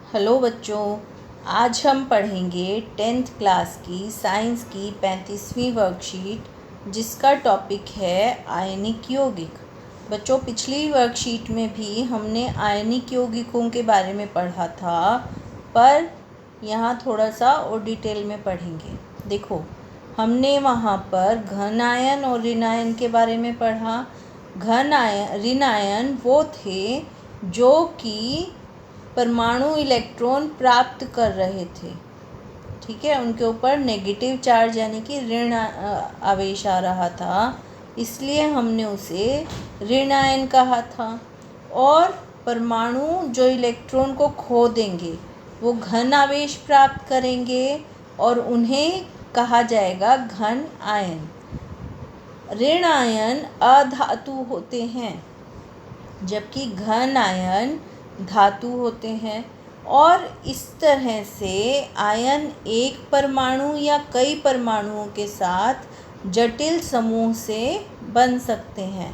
Hello बच्चों, आज हम पढ़ेंगे 10th क्लास की साइंस की 35वीं वर्कशीट, जिसका टॉपिक है आयनिक यौगिक। बच्चों, पिछली वर्कशीट में भी हमने आयनिक यौगिकों के बारे में पढ़ा था, पर यहाँ थोड़ा सा और डिटेल में पढ़ेंगे। देखो, हमने वहाँ पर घन आयन और ऋण आयन के बारे में पढ़ा। ऋण आयन वो थे जो कि परमाणु इलेक्ट्रॉन प्राप्त कर रहे थे, ठीक है। उनके ऊपर नेगेटिव चार्ज यानी कि ऋण आवेश आ रहा था, इसलिए हमने उसे ऋण आयन कहा था। और परमाणु जो इलेक्ट्रॉन को खो देंगे वो घन आवेश प्राप्त करेंगे और उन्हें कहा जाएगा घन आयन। ऋण आयन अधातु होते हैं, जबकि घन आयन धातु होते हैं। और इस तरह से आयन एक परमाणु या कई परमाणुओं के साथ जटिल समूह से बन सकते हैं।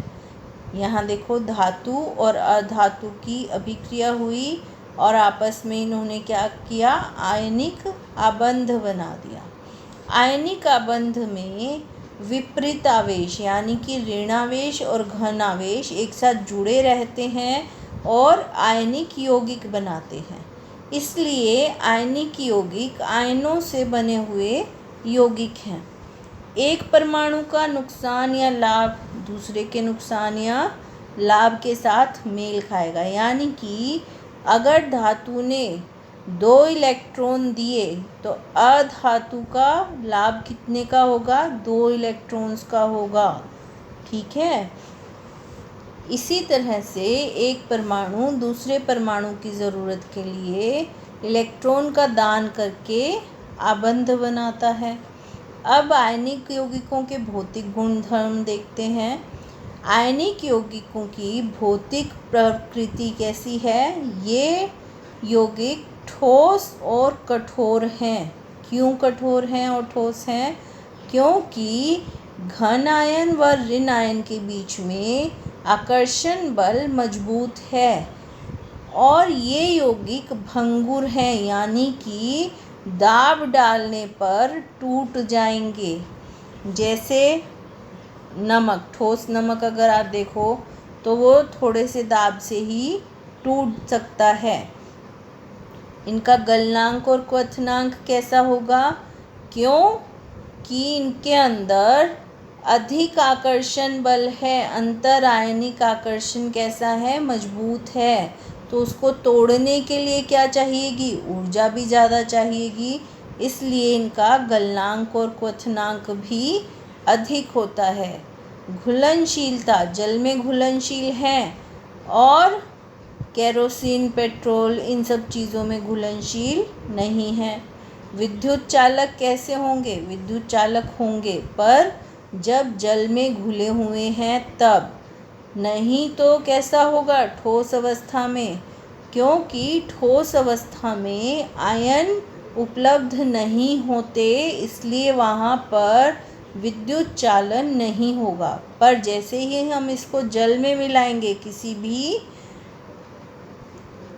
यहाँ देखो, धातु और अधातु की अभिक्रिया हुई और आपस में इन्होंने क्या किया, आयनिक आबंध बना दिया। आयनिक आबंध में विपरीत आवेश यानी कि ऋणावेश और घन आवेश एक साथ जुड़े रहते हैं और आयनिक यौगिक बनाते हैं। इसलिए आयनिक यौगिक आयनों से बने हुए यौगिक हैं। एक परमाणु का नुकसान या लाभ दूसरे के नुकसान या लाभ के साथ मेल खाएगा। यानी कि अगर धातु ने 2 इलेक्ट्रॉन दिए तो अधातु का लाभ कितने का होगा, 2 इलेक्ट्रॉन्स का होगा, ठीक है। इसी तरह से एक परमाणु दूसरे परमाणु की ज़रूरत के लिए इलेक्ट्रॉन का दान करके आबंध बनाता है। अब आयनिक यौगिकों के भौतिक गुणधर्म देखते हैं। आयनिक यौगिकों की भौतिक प्रकृति कैसी है? ये यौगिक ठोस और कठोर हैं। क्यों कठोर हैं और ठोस हैं? क्योंकि घन आयन व ऋण आयन के बीच में आकर्षण बल मजबूत है और ये यौगिक भंगुर हैं, यानी कि दाब डालने पर टूट जाएंगे। जैसे नमक, ठोस नमक अगर आप देखो तो वो थोड़े से दाब से ही टूट सकता है। इनका गलनांक और क्वथनांक कैसा होगा? क्यों कि इनके अंदर अधिक आकर्षण बल है। अंतर आयनिक आकर्षण कैसा है? मजबूत है। तो उसको तोड़ने के लिए क्या चाहिएगी? ऊर्जा भी ज़्यादा चाहिएगी। इसलिए इनका गलनांक और क्वथनांक भी अधिक होता है। घुलनशीलता, जल में घुलनशील है और केरोसिन, पेट्रोल, इन सब चीज़ों में घुलनशील नहीं है। विद्युत चालक कैसे होंगे? विद्युत चालक होंगे, पर जब जल में घुले हुए हैं तब, नहीं तो कैसा होगा, ठोस अवस्था में। क्योंकि ठोस अवस्था में आयन उपलब्ध नहीं होते, इसलिए वहाँ पर विद्युत चालन नहीं होगा। पर जैसे ही हम इसको जल में मिलाएंगे, किसी भी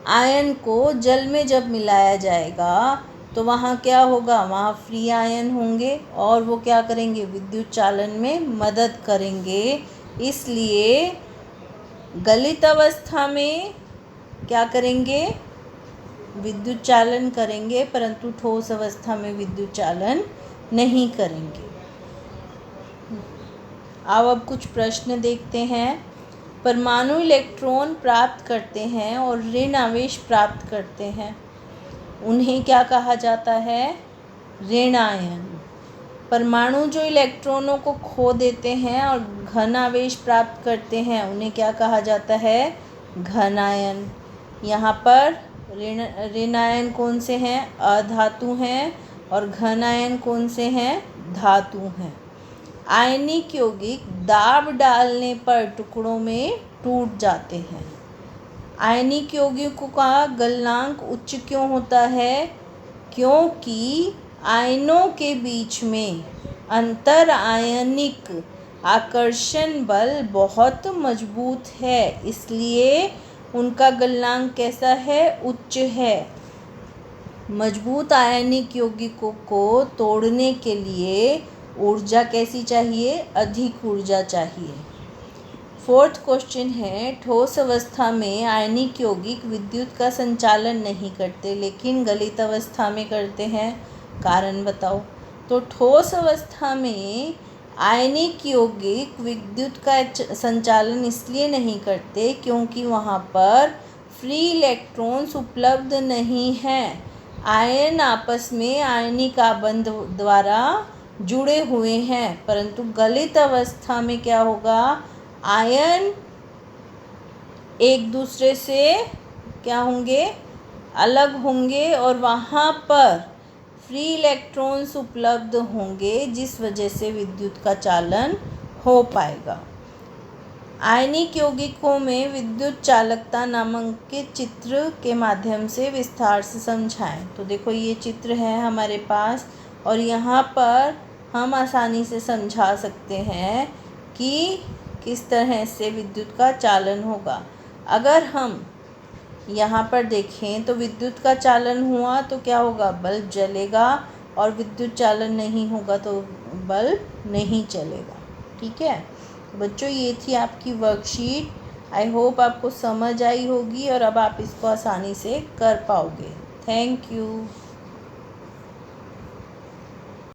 आयन को जल में जब मिलाया जाएगा तो वहाँ क्या होगा, वहाँ फ्री आयन होंगे और वो क्या करेंगे, विद्युत चालन में मदद करेंगे। इसलिए गलित अवस्था में क्या करेंगे, विद्युत चालन करेंगे, परंतु ठोस अवस्था में विद्युत चालन नहीं करेंगे। अब कुछ प्रश्न देखते हैं। परमाणु इलेक्ट्रॉन प्राप्त करते हैं और ऋण आवेश प्राप्त करते हैं, उन्हें क्या कहा जाता है? ऋण आयन। परमाणु जो इलेक्ट्रॉनों को खो देते हैं और घन आवेश प्राप्त करते हैं, उन्हें क्या कहा जाता है? घन आयन। यहाँ पर ऋण आयन कौन से हैं? अधातु हैं। और घन आयन कौन से हैं? धातु हैं। आयनिक यौगिक दाब डालने पर टुकड़ों में टूट जाते हैं। आयनिक यौगिकों का गलनांक उच्च क्यों होता है? क्योंकि आयनों के बीच में अंतर आयनिक आकर्षण बल बहुत मजबूत है, इसलिए उनका गलनांक कैसा है? उच्च है। मजबूत आयनिक यौगिकों को तोड़ने के लिए ऊर्जा कैसी चाहिए? अधिक ऊर्जा चाहिए। फोर्थ क्वेश्चन है, ठोस अवस्था में आयनिक यौगिक विद्युत का संचालन नहीं करते लेकिन गलित अवस्था में करते हैं, कारण बताओ। तो ठोस अवस्था में आयनिक यौगिक विद्युत का संचालन इसलिए नहीं करते क्योंकि वहाँ पर फ्री इलेक्ट्रॉन्स उपलब्ध नहीं हैं। आयन आपस में आयनिक आबंध द्वारा जुड़े हुए हैं, परंतु गलित अवस्था में क्या होगा? आयन एक दूसरे से क्या होंगे? अलग होंगे और वहाँ पर फ्री इलेक्ट्रॉन्स उपलब्ध होंगे, जिस वजह से विद्युत का चालन हो पाएगा। आयनिक यौगिकों में विद्युत चालकता नामांकित चित्र के माध्यम से विस्तार से समझाएं। तो देखो ये चित्र है हमारे पास और यहाँ पर हम आसानी से समझा सकते हैं कि किस तरह से विद्युत का चालन होगा। अगर हम यहाँ पर देखें तो विद्युत का चालन हुआ तो क्या होगा? बल्ब जलेगा, और विद्युत चालन नहीं होगा तो बल्ब नहीं चलेगा। ठीक है बच्चों, ये थी आपकी वर्कशीट। आई होप आपको समझ आई होगी और अब आप इसको आसानी से कर पाओगे। Thank you.